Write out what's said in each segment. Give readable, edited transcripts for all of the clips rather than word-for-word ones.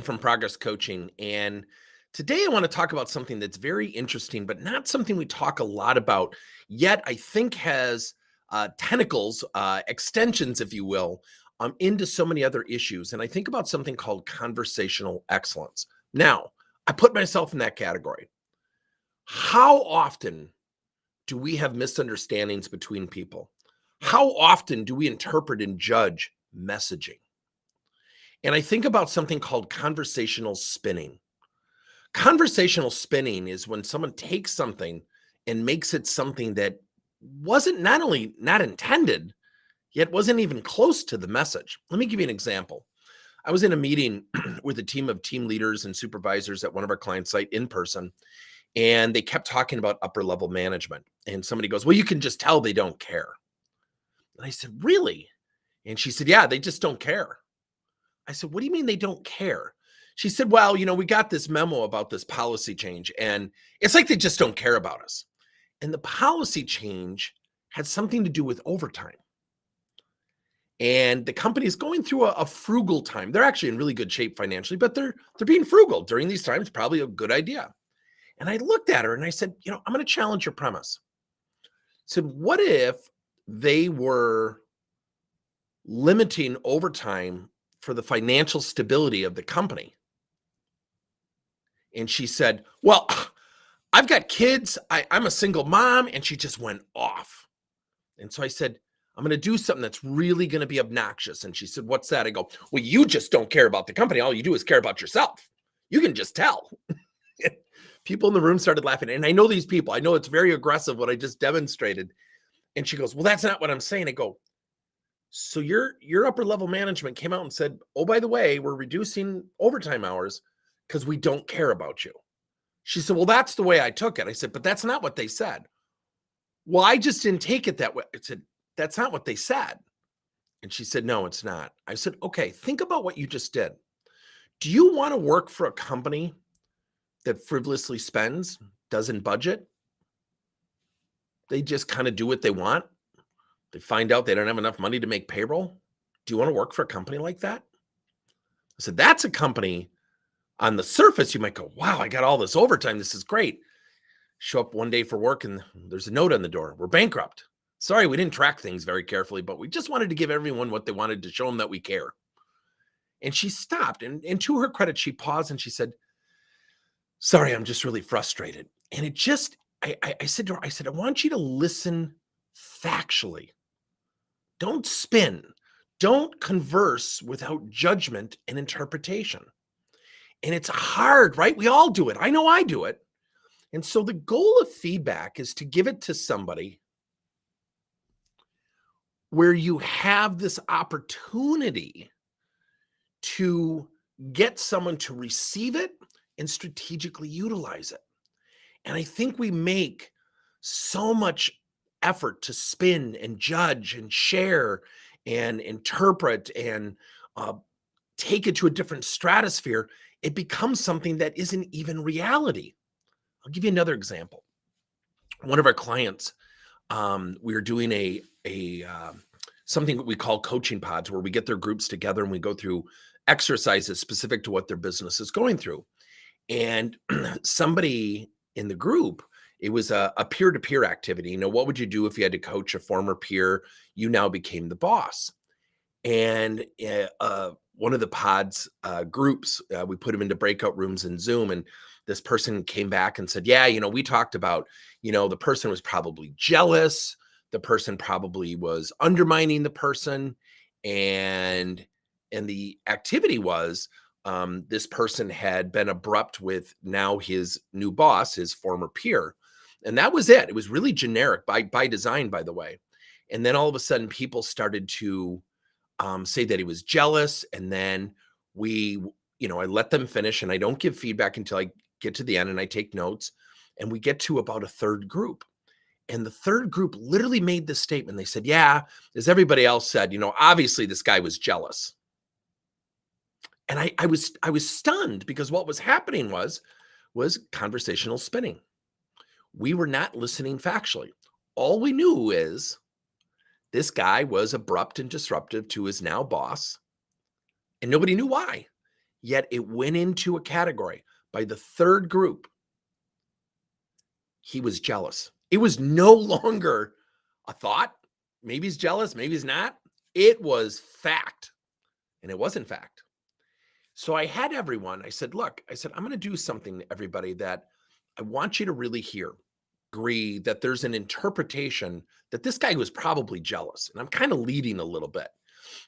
From Progress Coaching. And today I want to talk about something that's very interesting, but not something we talk a lot about, yet I think has tentacles, extensions, if you will, into so many other issues. And I think about something called conversational excellence. Now, I put myself in that category. How often do we have misunderstandings between people? How often do we interpret and judge messaging? And I think about something called conversational spinning. Conversational spinning is when someone takes something and makes it something that wasn't not only not intended, yet wasn't even close to the message. Let me give you an example. I was in a meeting with a team of team leaders and supervisors at one of our client site in person, and they kept talking about upper level management. And somebody goes, "Well, you can just tell they don't care." And I said, "Really?" And she said, "Yeah, they just don't care." I said, "What do you mean they don't care?" She said, "Well, we got this memo about this policy change, and it's like they just don't care about us." And the policy change had something to do with overtime. And the company is going through a frugal time. They're actually in really good shape financially, but they're being frugal during these times, probably a good idea. And I looked at her and I said, "I'm going to challenge your premise." I said, "What if they were limiting overtime for the financial stability of the company?" And she said, "Well, I've got kids. I'm a single mom." And she just went off. And so I said, "I'm going to do something that's really going to be obnoxious." And she said, "What's that?" I go, "Well, you just don't care about the company. All you do is care about yourself. You can just tell." People in the room started laughing. And I know these people. I know it's very aggressive what I just demonstrated. And she goes, "Well, that's not what I'm saying." I go, "So your upper level management came out and said, 'Oh, by the way, we're reducing overtime hours because we don't care about you.'" She said, "Well, that's the way I took it." I said, "But that's not what they said." "Well, I just didn't take it that way." I said, "That's not what they said." And she said, "No, it's not." I said, "Okay, think about what you just did. Do you want to work for a company that frivolously spends, doesn't budget? They just kind of do what they want. They find out they don't have enough money to make payroll. Do you want to work for a company like that?" I said, "That's a company on the surface. You might go, 'Wow, I got all this overtime. This is great.' Show up one day for work and there's a note on the door. 'We're bankrupt. Sorry, we didn't track things very carefully, but we just wanted to give everyone what they wanted to show them that we care.'" And she stopped. And to her credit, she paused and she said, "Sorry, I'm just really frustrated." And it just, I said to her, I said, "I want you to listen factually. Don't spin. Don't converse without judgment and interpretation." And it's hard, right? We all do it. I know I do it. And so the goal of feedback is to give it to somebody where you have this opportunity to get someone to receive it and strategically utilize it. And I think we make so much effort to spin and judge and share and interpret and uh, take it to a different stratosphere. It becomes something that isn't even reality. I'll give you another example. One of our clients, we were doing a something that we call coaching pods, where we get their groups together and we go through exercises specific to what their business is going through. And somebody in the group, it was a peer-to-peer activity. What would you do if you had to coach a former peer? You now became the boss. And one of the pods groups, we put them into breakout rooms in Zoom. And this person came back and said, "Yeah, we talked about, the person was probably jealous. The person probably was undermining the person. And the activity was, this person had been abrupt with now his new boss, his former peer." And that was it. It was really generic by design, by the way. And then all of a sudden, people started to say that he was jealous. And then I let them finish, and I don't give feedback until I get to the end and I take notes. And we get to about a third group. And the third group literally made this statement. They said, "Yeah, as everybody else said, obviously this guy was jealous." And I was stunned, because what was happening was conversational spinning. We were not listening factually. All we knew is this guy was abrupt and disruptive to his now boss, and nobody knew why. Yet it went into a category. By the third group, he was jealous. It was no longer a thought. Maybe he's jealous, maybe he's not. It was fact. And it wasn't fact. So I had everyone, I said, look, I said, I'm going to do something, everybody, that I want you to really hear, agree that there's an interpretation that this guy was probably jealous. And I'm kind of leading a little bit.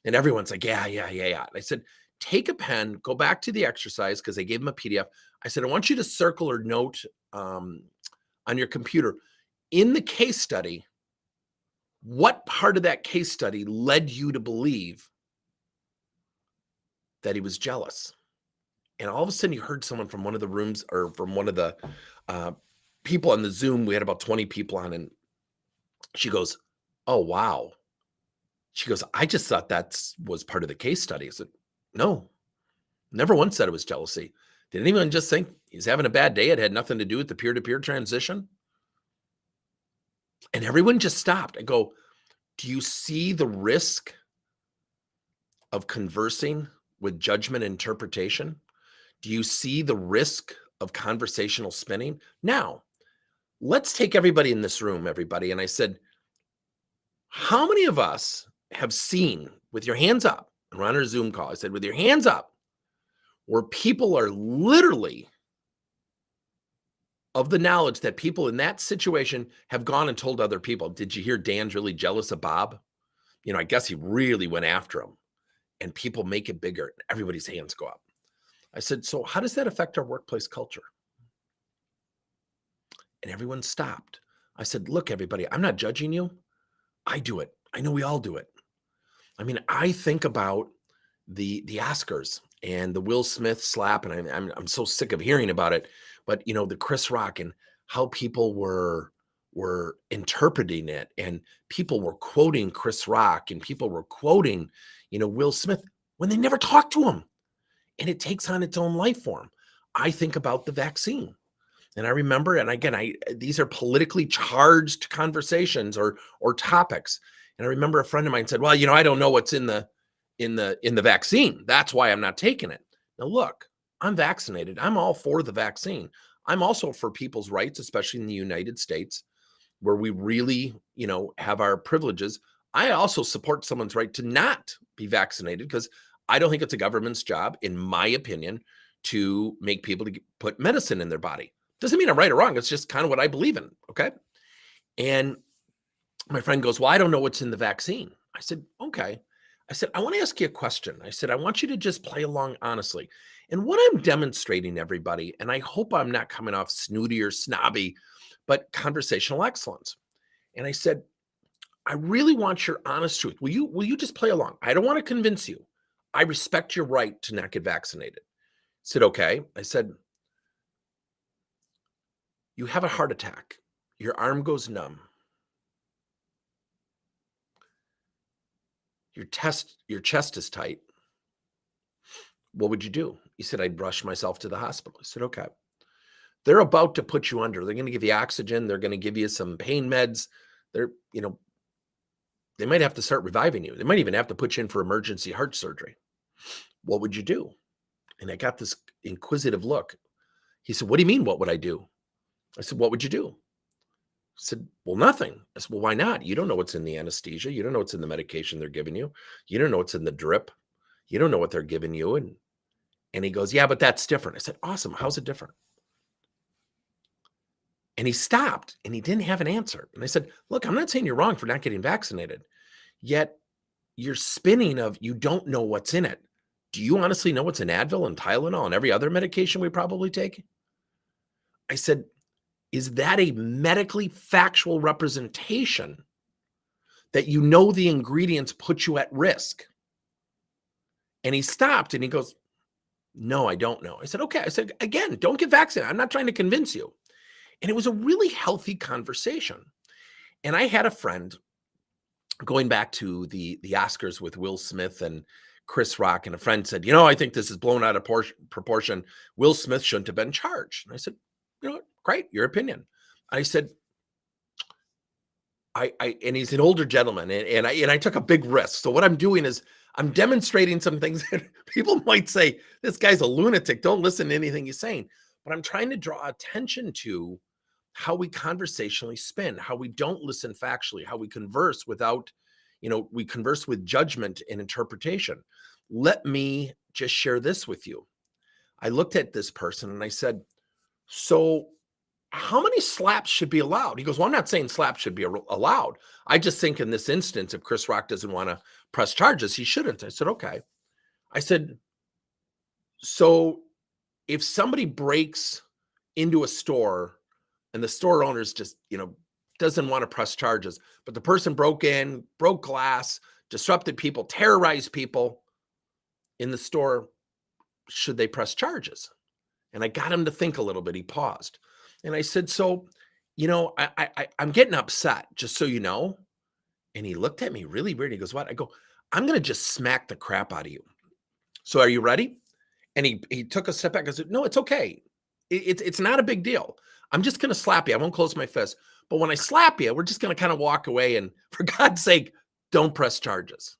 And everyone's like, yeah. And I said, take a pen, go back to the exercise, because I gave him a PDF. I said, I want you to circle or note on your computer in the case study, what part of that case study led you to believe that he was jealous? And all of a sudden you heard someone from one of the rooms, or from one of the people on the Zoom. We had about 20 people on, and she goes, oh, wow. She goes, I just thought that was part of the case study. I said, no, never once said it was jealousy. Did anyone just think he's having a bad day? It had nothing to do with the peer-to-peer transition. And everyone just stopped. I go, do you see the risk of conversing with judgment interpretation? Do you see the risk of conversational spinning? Now, let's take everybody in this room, everybody. And I said, how many of us have seen, with your hands up, and we're on our Zoom call, I said, with your hands up, where people are literally of the knowledge that people in that situation have gone and told other people, did you hear Dan's really jealous of Bob? You know, I guess he really went after him. And people make it bigger. Everybody's hands go up. I said, so how does that affect our workplace culture? And everyone stopped. I said, look, everybody, I'm not judging you. I do it. I know we all do it. I mean, I think about the Oscars and the Will Smith slap, and I'm so sick of hearing about it. But you know, the Chris Rock, and how people were interpreting it, and people were quoting Chris Rock, and people were quoting, you know, Will Smith, when they never talked to him, and it takes on its own life form. I think about the vaccine. And I remember, and again, these are politically charged conversations or topics. And I remember a friend of mine said, well, you know, I don't know what's in the vaccine. That's why I'm not taking it. Now, look, I'm vaccinated. I'm all for the vaccine. I'm also for people's rights, especially in the United States, where we really, you know, have our privileges. I also support someone's right to not be vaccinated, because I don't think it's a government's job, in my opinion, to make people to put medicine in their body. Doesn't mean I'm right or wrong. It's just kind of what I believe in. Okay. And my friend goes, well, I don't know what's in the vaccine. I said, okay. I said, I want to ask you a question. I said, I want you to just play along honestly. And what I'm demonstrating, everybody, and I hope I'm not coming off snooty or snobby, but conversational excellence. And I said, I really want your honest truth. Will you just play along? I don't want to convince you. I respect your right to not get vaccinated. I said, okay. I said, you have a heart attack. Your arm goes numb. Your chest is tight. What would you do? He said, I'd rush myself to the hospital. I said, okay. They're about to put you under. They're going to give you oxygen. They're going to give you some pain meds. They're, you know, they might have to start reviving you. They might even have to put you in for emergency heart surgery. What would you do? And I got this inquisitive look. He said, what do you mean, what would I do? I said, what would you do? I said, well, nothing. I said, well, why not? You don't know what's in the anesthesia. You don't know what's in the medication they're giving you. You don't know what's in the drip. You don't know what they're giving you. And he goes, yeah, but that's different. I said, awesome. How's it different? And he stopped, and he didn't have an answer. And I said, look, I'm not saying you're wrong for not getting vaccinated. Yet you're spinning of, you don't know what's in it. Do you honestly know what's in Advil and Tylenol and every other medication we probably take? I said, is that a medically factual representation that you know the ingredients put you at risk? And he stopped, and he goes, no, I don't know. I said, okay. I said, again, don't get vaccinated. I'm not trying to convince you. And it was a really healthy conversation. And I had a friend, going back to the Oscars with Will Smith and Chris Rock, and a friend said, you know, I think this is blown out of proportion. Will Smith shouldn't have been charged. And I said, you know what? Great, your opinion. I said, and he's an older gentleman, and I took a big risk. So what I'm doing is I'm demonstrating some things that people might say, this guy's a lunatic. Don't listen to anything he's saying. But I'm trying to draw attention to how we conversationally spin, how we don't listen factually, how we converse without, we converse with judgment and interpretation. Let me just share this with you. I looked at this person and I said, so how many slaps should be allowed? He goes, well, I'm not saying slaps should be allowed. I just think in this instance, if Chris Rock doesn't want to press charges, he shouldn't. I said, okay. I said, so if somebody breaks into a store and the store owner's just, doesn't want to press charges, but the person broke in, broke glass, disrupted people, terrorized people in the store, should they press charges? And I got him to think a little bit. He paused. And I said, so, I'm getting upset, just so you know. And he looked at me really weird. He goes, what? I go, I'm going to just smack the crap out of you. So are you ready? And he took a step back. I said, no, it's okay. It's not a big deal. I'm just going to slap you. I won't close my fist. But when I slap you, we're just going to kind of walk away. And for God's sake, don't press charges.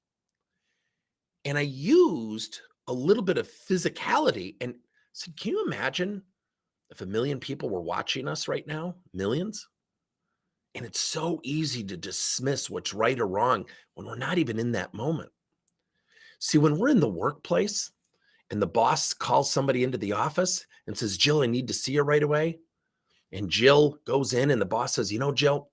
And I used a little bit of physicality and said, can you imagine if 1 million people were watching us right now? Millions? And it's so easy to dismiss what's right or wrong when we're not even in that moment. See, when we're in the workplace and the boss calls somebody into the office and says, Jill, I need to see you right away. And Jill goes in and the boss says, Jill,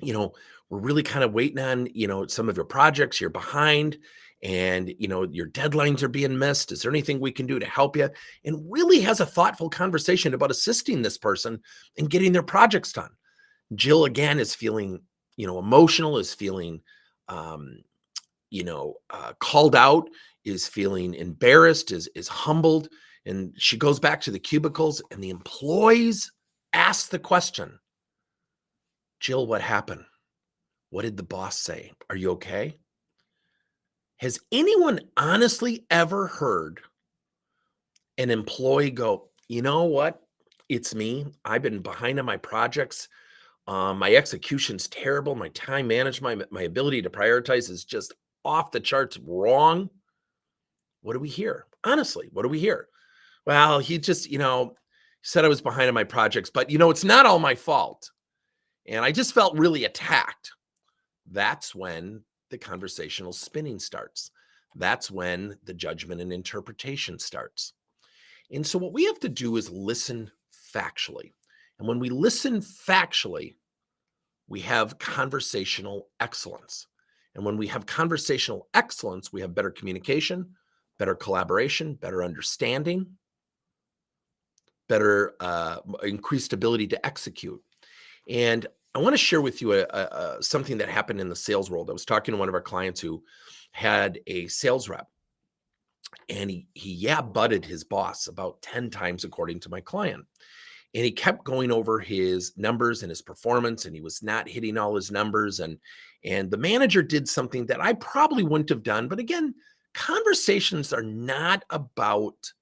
we're really kind of waiting on, some of your projects, you're behind and, your deadlines are being missed. Is there anything we can do to help you? And really has a thoughtful conversation about assisting this person in getting their projects done. Jill, again, is feeling, emotional, is feeling, called out, is feeling embarrassed, is humbled. And she goes back to the cubicles and the employees ask the question, Jill, what happened? What did the boss say? Are you okay? Has anyone honestly ever heard an employee go, you know what? It's me. I've been behind on my projects. My execution's terrible. My time management, my ability to prioritize is just off the charts wrong. What do we hear? Honestly, what do we hear? Well, he just, said I was behind on my projects, but, it's not all my fault. And I just felt really attacked. That's when the conversational spinning starts. That's when the judgment and interpretation starts. And so what we have to do is listen factually. And when we listen factually, we have conversational excellence. And when we have conversational excellence, we have better communication, better collaboration, better understanding, better increased ability to execute. And I want to share with you something that happened in the sales world. I was talking to one of our clients who had a sales rep, and he butted his boss about 10 times, according to my client. And he kept going over his numbers and his performance, and he was not hitting all his numbers. And the manager did something that I probably wouldn't have done. But again, conversations are not about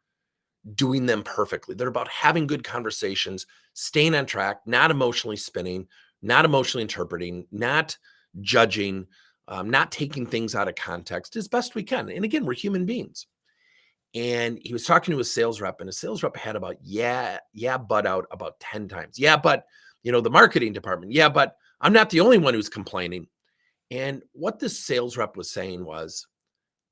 doing them perfectly. They're about having good conversations, staying on track, not emotionally spinning, not emotionally interpreting, not judging, not taking things out of context as best we can. And again, we're human beings. And he was talking to his sales rep, and his sales rep had about, but out about 10 times. Yeah, but, the marketing department. Yeah, but I'm not the only one who's complaining. And what this sales rep was saying was,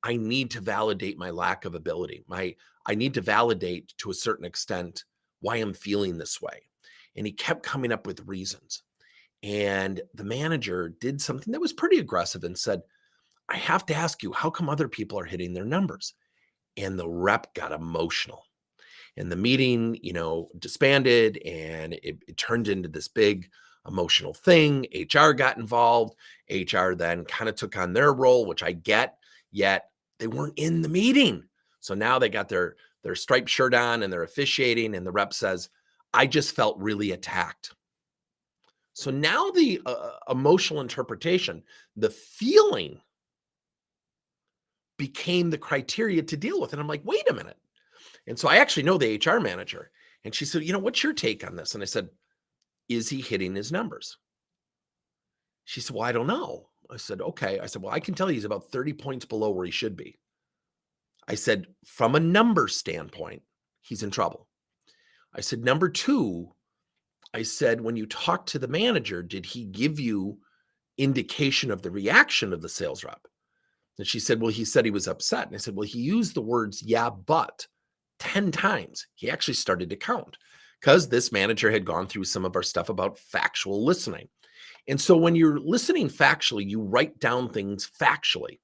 I need to validate my lack of ability. I need to validate to a certain extent why I'm feeling this way. And he kept coming up with reasons. And the manager did something that was pretty aggressive and said, I have to ask you, how come other people are hitting their numbers? And the rep got emotional. And the meeting, disbanded, and it turned into this big emotional thing. HR got involved. HR then kind of took on their role, which I get, yet they weren't in the meeting. So now they got their striped shirt on and they're officiating, and the rep says, I just felt really attacked. So now the emotional interpretation, the feeling became the criteria to deal with. And I'm like, wait a minute. And so I actually know the HR manager. And she said, what's your take on this? And I said, is he hitting his numbers? She said, well, I don't know. I said, okay. I said, well, I can tell you he's about 30 points below where he should be. I said, from a number standpoint, he's in trouble. I said, number two, I said, when you talk to the manager, did he give you indication of the reaction of the sales rep? And she said, well, he said he was upset. And I said, well, he used the words, yeah, but 10 times. He actually started to count because this manager had gone through some of our stuff about factual listening. And so when you're listening factually, you write down things factually.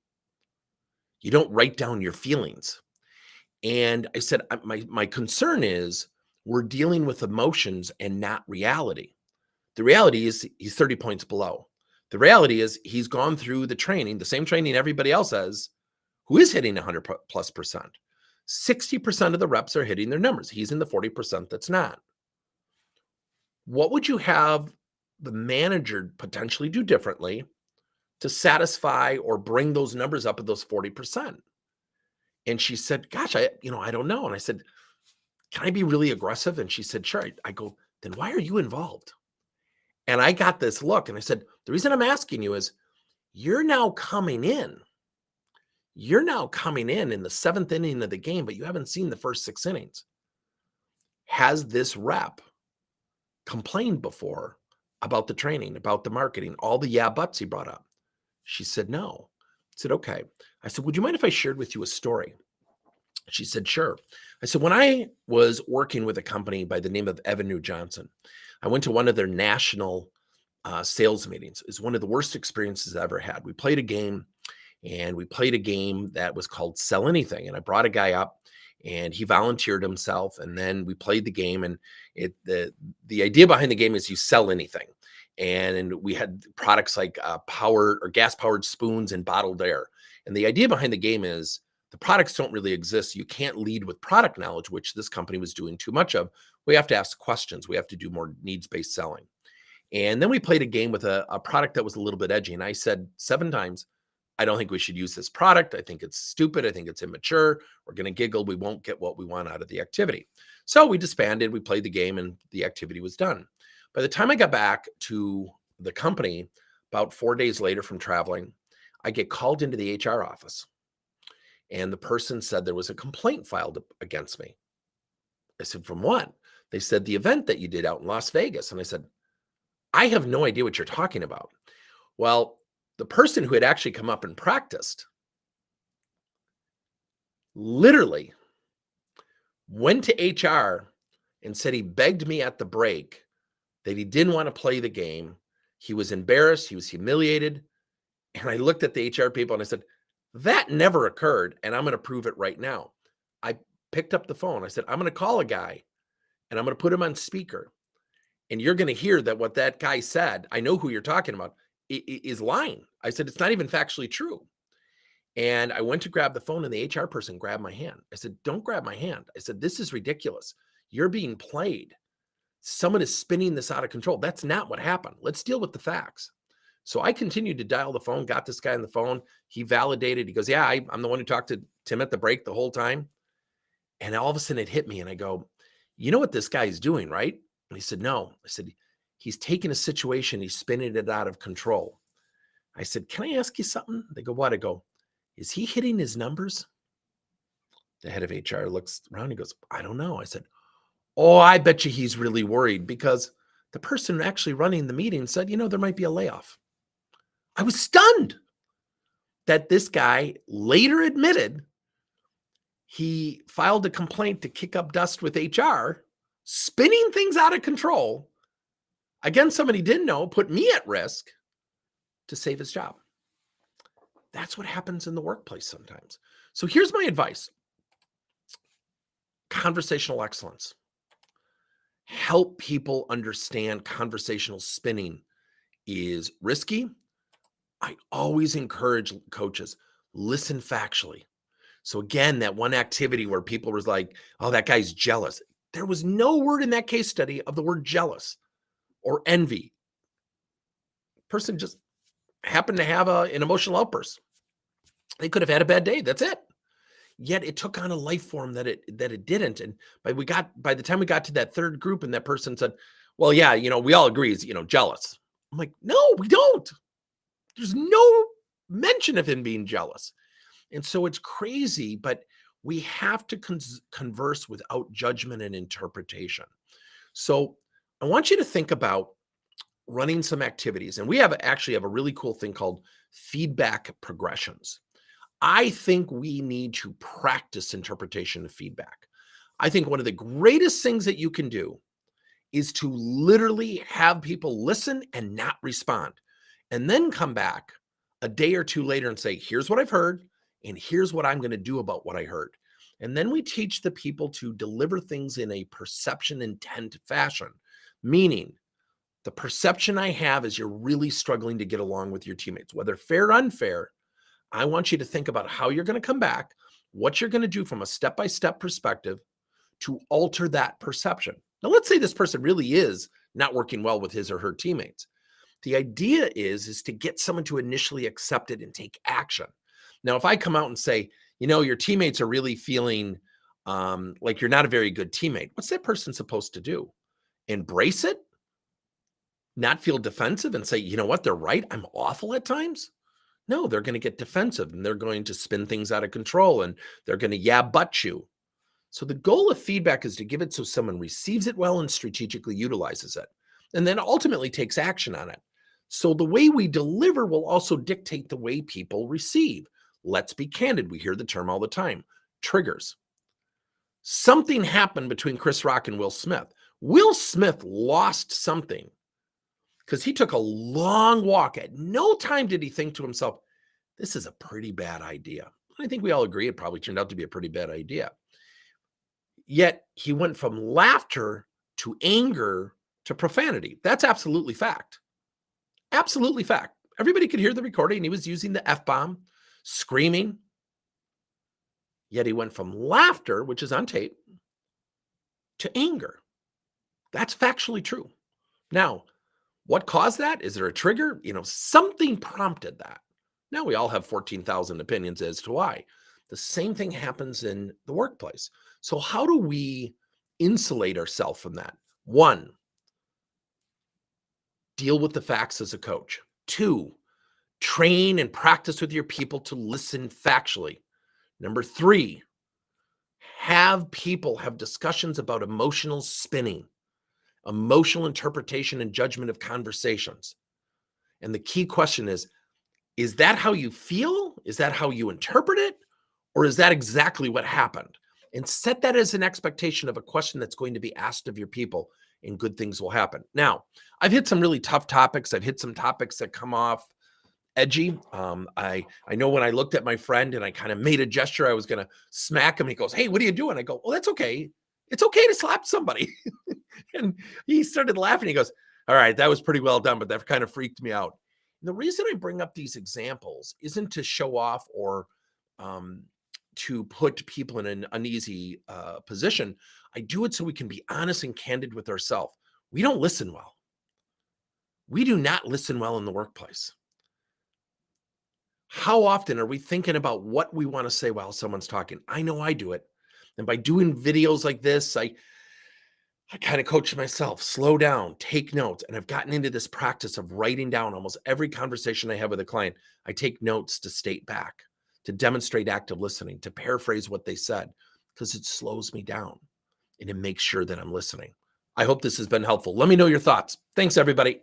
You don't write down your feelings. And I said, my concern is we're dealing with emotions and not reality. The reality is he's 30 points below. The reality is he's gone through the training, the same training everybody else has, who is hitting 100+%. 60% of the reps are hitting their numbers. He's in the 40% that's not. What would you have the manager potentially do differently to satisfy or bring those numbers up at those 40%? And she said, gosh, I don't know. And I said, can I be really aggressive? And she said, sure. I go, then why are you involved? And I got this look and I said, the reason I'm asking you is you're now coming in. You're now coming in the 7th inning of the game, but you haven't seen the first 6 innings. Has this rep complained before about the training, about the marketing, all the yeah buts he brought up? She said, no. I said, okay. I said, would you mind if I shared with you a story? She said, sure. I said, when I was working with a company by the name of Evan New Johnson, I went to one of their national sales meetings. It's one of the worst experiences I ever had. We played a game that was called Sell Anything. And I brought a guy up and he volunteered himself. And then we played the game. And the idea behind the game is you sell anything. And we had products like powered or gas powered spoons and bottled air. And the idea behind the game is the products don't really exist. You can't lead with product knowledge, which this company was doing too much of. We have to ask questions. We have to do more needs-based selling. And then we played a game with a product that was a little bit edgy. And I said 7 times, I don't think we should use this product. I think it's stupid. I think it's immature. We're going to giggle. We won't get what we want out of the activity. So we disbanded. We played the game and the activity was done. By the time I got back to the company, about 4 days later from traveling, I get called into the HR office. And the person said there was a complaint filed against me. I said, from what? They said, the event that you did out in Las Vegas. And I said, I have no idea what you're talking about. Well, the person who had actually come up and practiced literally went to HR and said he begged me at the break that he didn't want to play the game. He was embarrassed. He was humiliated. And I looked at the HR people and I said, that never occurred. And I'm going to prove it right now. I picked up the phone. I said, I'm going to call a guy and I'm going to put him on speaker. And you're going to hear that what that guy said, I know who you're talking about, is lying. I said, it's not even factually true. And I went to grab the phone and the HR person grabbed my hand. I said, don't grab my hand. I said, this is ridiculous. You're being played. Someone is spinning this out of control. That's not what happened. Let's deal with the facts. So I continued to dial the phone, got this guy on the phone. He validated. He goes, yeah, I'm the one who talked to Tim at the break the whole time. And all of a sudden it hit me and I go, you know what this guy is doing, right? And he said, no. I said, he's taking a situation, he's spinning it out of control. I said, can I ask you something? They go, what? I go, is he hitting his numbers? The head of HR looks around. He goes, I don't know. I said, oh, I bet you he's really worried because the person actually running the meeting said, there might be a layoff. I was stunned that this guy later admitted he filed a complaint to kick up dust with HR, spinning things out of control against somebody he didn't know, put me at risk to save his job. That's what happens in the workplace sometimes. So here's my advice. Conversational excellence. Help people understand conversational spinning is risky. I always encourage coaches, listen factually. So again, that one activity where people was like, oh, that guy's jealous. There was no word in that case study of the word jealous or envy. Person just happened to have an emotional outburst. They could have had a bad day. That's it. Yet it took on a life form that it didn't. And by the time we got to that third group and that person said, well, yeah, we all agree is, jealous. I'm like, no, we don't. There's no mention of him being jealous. And so it's crazy, but we have to converse without judgment and interpretation. So I want you to think about running some activities. And we actually have a really cool thing called feedback progressions. I think we need to practice interpretation of feedback. I think one of the greatest things that you can do is to literally have people listen and not respond, and then come back a day or two later and say, here's what I've heard, and here's what I'm going to do about what I heard. And then we teach the people to deliver things in a perception intent fashion, meaning the perception I have is you're really struggling to get along with your teammates, whether fair or unfair. I want you to think about how you're going to come back, what you're going to do from a step-by-step perspective to alter that perception. Now, let's say this person really is not working well with his or her teammates. The idea is to get someone to initially accept it and take action. Now, if I come out and say, your teammates are really feeling like you're not a very good teammate, what's that person supposed to do? Embrace it? Not feel defensive and say, you know what, they're right, I'm awful at times? No, they're going to get defensive and they're going to spin things out of control and they're going to but you. So the goal of feedback is to give it so someone receives it well and strategically utilizes it, and then ultimately takes action on it. So the way we deliver will also dictate the way people receive. Let's be candid. We hear the term all the time, triggers. Something happened between Chris Rock and Will Smith. Will Smith lost something because he took a long walk. At no time did he think to himself, this is a pretty bad idea. I think we all agree it probably turned out to be a pretty bad idea. Yet he went from laughter to anger to profanity. That's absolutely fact. Absolutely fact. Everybody could hear the recording. He was using the F-bomb, screaming. Yet he went from laughter, which is on tape, to anger. That's factually true. Now, what caused that? Is there a trigger? Something prompted that. Now we all have 14,000 opinions as to why. The same thing happens in the workplace. So how do we insulate ourselves from that? 1, deal with the facts as a coach. 2, train and practice with your people to listen factually. Number 3, have people have discussions about emotional spinning, emotional interpretation and judgment of conversations. And the key question is that how you feel? Is that how you interpret it? Or is that exactly what happened? And set that as an expectation of a question that's going to be asked of your people, and good things will happen. Now, I've hit some really tough topics. I've hit some topics that come off edgy. I know when I looked at my friend and I kind of made a gesture, I was going to smack him. He goes, hey, what are you doing? I go, well, that's okay. It's okay to slap somebody. And he started laughing. He goes, all right, that was pretty well done, but that kind of freaked me out. And the reason I bring up these examples isn't to show off or to put people in an uneasy position. I do it so we can be honest and candid with ourselves. We don't listen well. We do not listen well in the workplace. How often are we thinking about what we want to say while someone's talking? I know I do it. And by doing videos like this, I kind of coach myself, slow down, take notes. And I've gotten into this practice of writing down almost every conversation I have with a client. I take notes to state back, to demonstrate active listening, to paraphrase what they said, because it slows me down and it makes sure that I'm listening. I hope this has been helpful. Let me know your thoughts. Thanks, everybody.